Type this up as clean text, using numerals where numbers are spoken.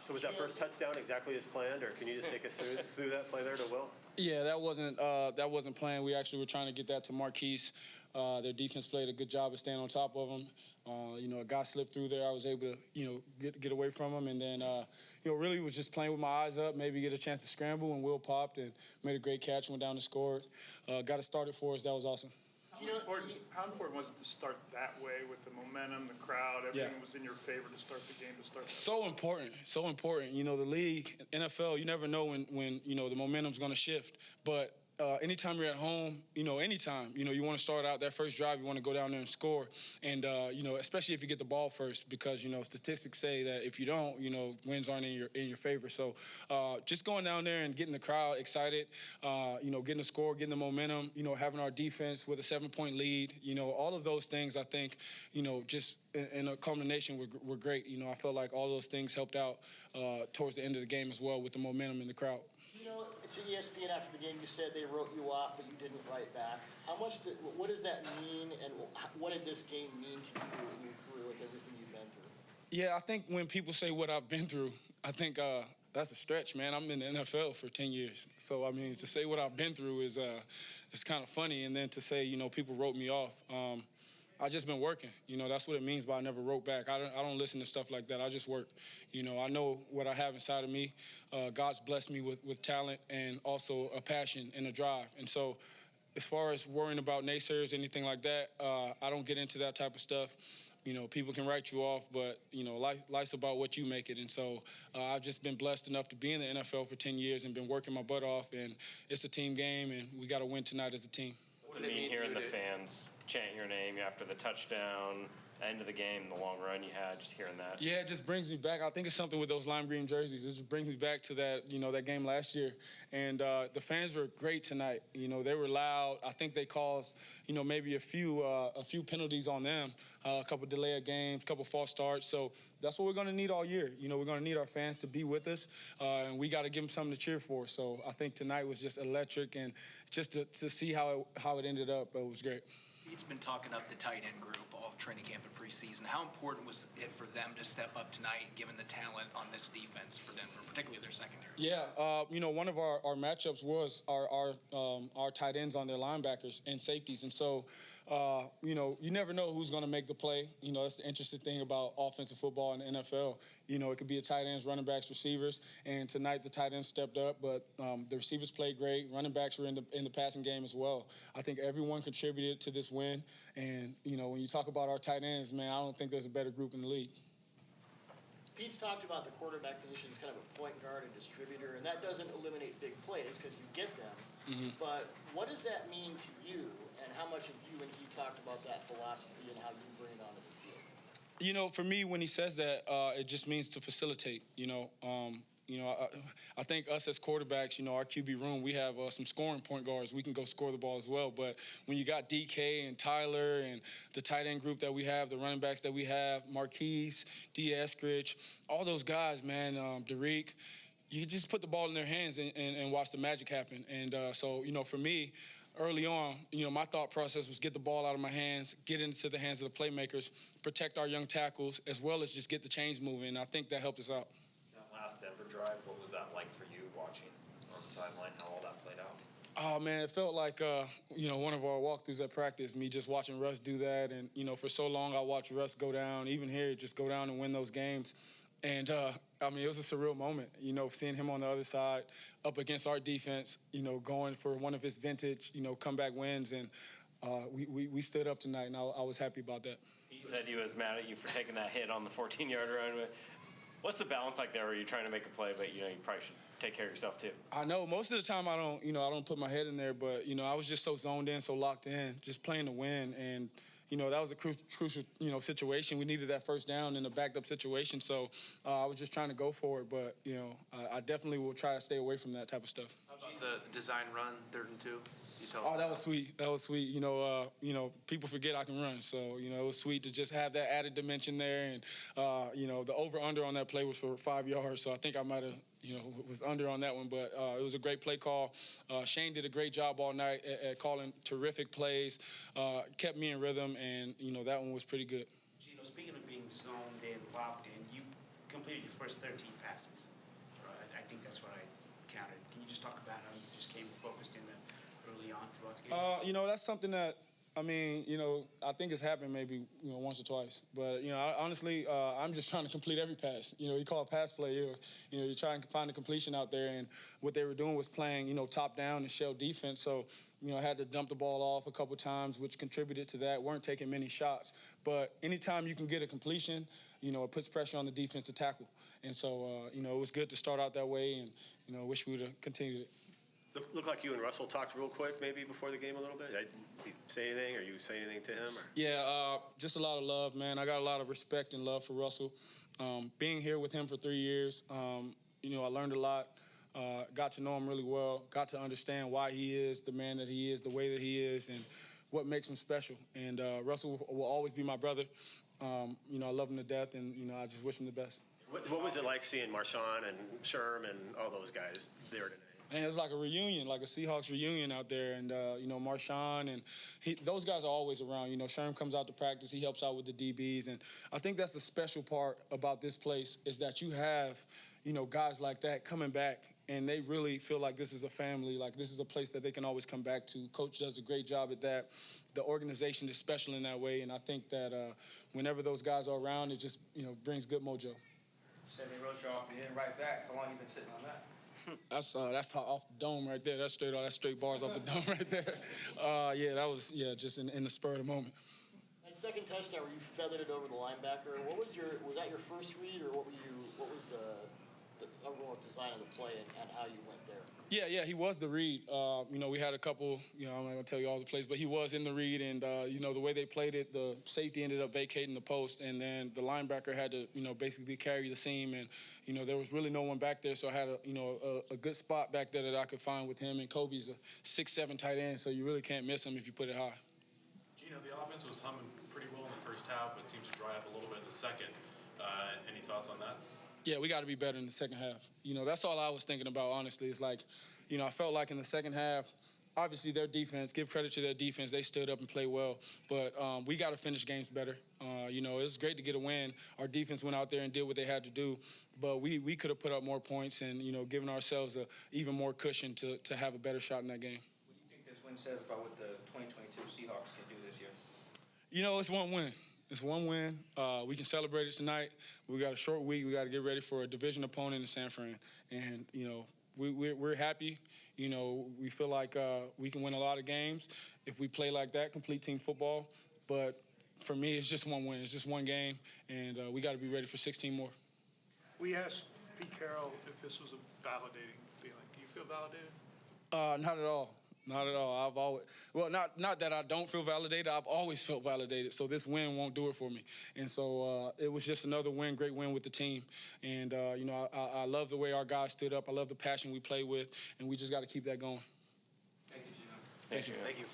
So was that first touchdown exactly as planned, or can you just take us through that play there to Will? Yeah, that wasn't planned. We actually were trying to get that to Marquise. Their defense played a good job of staying on top of him. A guy slipped through there. I was able to, get away from him, and then, really was just playing with my eyes up, maybe get a chance to scramble, and Will popped and made a great catch, went down and scored. Got it started for us. That was awesome. How important was it to start that way with the momentum, the crowd, everything was in your favor to start the game, So important. The league, NFL, you never know when the momentum's going to shift. But anytime you're at home, you want to start out that first drive, you want to go down there and score. And, especially if you get the ball first, because, statistics say that if you don't, wins aren't in your favor. So just going down there and getting the crowd excited, getting the score, getting the momentum, having our defense with a 7-point lead, all of those things, I think, just in a culmination were great. I felt like all those things helped out towards the end of the game as well with the momentum in the crowd. To ESPN after the game, you said they wrote you off, but you didn't write back. What does that mean, and what did this game mean to you in your career with everything you've been through? Yeah, I think when people say what I've been through, I think that's a stretch, man. I'm in the NFL for 10 years. So, to say what I've been through is kind of funny. And then to say, people wrote me off. I just been working. That's what it means by I never wrote back. I don't listen to stuff like that. I just work. I know what I have inside of me. God's blessed me with talent and also a passion and a drive. And so as far as worrying about naysayers, anything like that, I don't get into that type of stuff. People can write you off, but, life's about what you make it. And so I've just been blessed enough to be in the NFL for 10 years and been working my butt off. And it's a team game, and we got to win tonight as a team. What does it mean hearing the fans chant your name after the touchdown, end of the game, the long run you had, just hearing that? Yeah, it just brings me back. I think it's something with those lime green jerseys. It just brings me back to that, that game last year. And the fans were great tonight. They were loud. I think they caused, maybe a few penalties on them, a couple delay of games, a couple false starts. So that's what we're going to need all year. We're going to need our fans to be with us, and we got to give them something to cheer for. So I think tonight was just electric, and just to see how it ended up, it was great. He's been talking up the tight end group all of training camp and preseason. How important was it for them to step up tonight, given the talent on this defense for Denver, particularly their secondary? Yeah, one of our matchups was our tight ends on their linebackers and safeties. And so, you never know who's going to make the play. That's the interesting thing about offensive football in the NFL. It could be a tight ends, running backs, receivers. And tonight the tight ends stepped up, but the receivers played great. Running backs were in the passing game as well. I think everyone contributed to this win. And, when you talk about our tight ends, man, I don't think there's a better group in the league. Pete's talked about the quarterback position as kind of a point guard and distributor, and that doesn't eliminate big plays because you get them. Mm-hmm. But what does that mean to you, and how much have you and he talked about that philosophy and how you bring it onto the field? For me, when he says that, it just means to facilitate, I think us as quarterbacks, our QB room, we have some scoring point guards. We can go score the ball as well. But when you got DK and Tyler and the tight end group that we have, the running backs that we have, Marquise, D. Eskridge, all those guys, man, Derek, you just put the ball in their hands and watch the magic happen. And so, for me, early on, my thought process was get the ball out of my hands, get into the hands of the playmakers, protect our young tackles, as well as just get the chains moving. And I think that helped us out. Last Denver drive, what was that like for you watching on the sideline, how all that played out? Oh, man, it felt like, one of our walkthroughs at practice, me just watching Russ do that. And, for so long I watched Russ go down, even here, just go down and win those games. And, it was a surreal moment, seeing him on the other side up against our defense, going for one of his vintage, comeback wins. And we stood up tonight, and I was happy about that. He said he was mad at you for taking that hit on the 14-yard run. What's the balance like there where you're trying to make a play, but, you probably should take care of yourself too? I know. Most of the time I don't put my head in there, but, I was just so zoned in, so locked in, just playing to win. And, that was a crucial, situation. We needed that first down in a backed-up situation. So I was just trying to go for it. But, I definitely will try to stay away from that type of stuff. How about the design run, 3rd and 2? That was sweet. That was sweet. People forget I can run. So, it was sweet to just have that added dimension there. And, the over-under on that play was for 5 yards. So I think I might have, was under on that one. But it was a great play call. Shane did a great job all night at calling terrific plays, kept me in rhythm, and, that one was pretty good. Geno, speaking of being zoned in, locked in, you completed your first 13 passes. I think that's what I counted. Can you just talk about how you just came focused in early on throughout the game? You know, that's something that, I mean, you know, I think it's happened maybe, you know, once or twice. But, you know, honestly, I'm just trying to complete every pass. You know, you call it pass play. You know, you're trying to find the completion out there. And what they were doing was playing, you know, top down and shell defense. So, you know, I had to dump the ball off a couple times, which contributed to that. Weren't taking many shots. But anytime you can get a completion, you know, it puts pressure on the defense to tackle. And so, you know, it was good to start out that way. And, you know, I wish we would have continued it. Looked like you and Russell talked real quick, maybe before the game a little bit. Did he say anything, or you say anything to him? Or? Yeah, just a lot of love, man. I got a lot of respect and love for Russell. Being here with him for 3 years, you know, I learned a lot. Got to know him really well. Got to understand why he is the man that he is, the way that he is, and what makes him special. And Russell will always be my brother. You know, I love him to death, and you know, I just wish him the best. What was it like seeing Marshawn and Sherm and all those guys there today? And it was like a reunion, like a Seahawks reunion out there. And, you know, Marshawn and those guys are always around. You know, Sherm comes out to practice. He helps out with the DBs. And I think that's the special part about this place is that you have, you know, guys like that coming back. And they really feel like this is a family, like this is a place that they can always come back to. Coach does a great job at that. The organization is special in that way. And I think that whenever those guys are around, it just, you know, brings good mojo. Send me Roach off and then right back. How long you been sitting on that? That's off the dome right there. That's straight bars off the dome right there. Yeah, that was just in the spur of the moment. That second touchdown where you feathered it over the linebacker, was that your first read, or what was the overall design of the play and how you went there? Yeah, he was the read. You know, we had a couple, you know, I'm not going to tell you all the plays, but he was in the read. And, you know, the way they played it, the safety ended up vacating the post. And then the linebacker had to, you know, basically carry the seam. And, you know, there was really no one back there. So I had, a good spot back there that I could find with him. And Kobe's a 6'7" tight end, so you really can't miss him if you put it high. Geno, the offense was humming pretty well in the first half, but seems to dry up a little bit in the second. Any thoughts on that? Yeah, we got to be better in the second half. You know, that's all I was thinking about, honestly. It's like, you know, I felt like in the second half, obviously their defense, give credit to their defense, they stood up and played well. But we got to finish games better. You know, it was great to get a win. Our defense went out there and did what they had to do. But we could have put up more points and, you know, given ourselves even more cushion to have a better shot in that game. What do you think this win says about what the 2022 Seahawks can do this year? You know, it's one win. It's one win. We can celebrate it tonight. We got a short week. We got to get ready for a division opponent in San Fran. And, you know, we're happy. You know, we feel like we can win a lot of games if we play like that, complete team football. But for me, it's just one win. It's just one game, and we got to be ready for 16 more. We asked Pete Carroll if this was a validating feeling. Do you feel validated? Not at all. Not at all. I've always, well, not that I don't feel validated. I've always felt validated. So this win won't do it for me. And so it was just another win, great win with the team. And, you know, I love the way our guys stood up. I love the passion we play with. And we just got to keep that going. Thank you, Geno. Thank you. Thank you.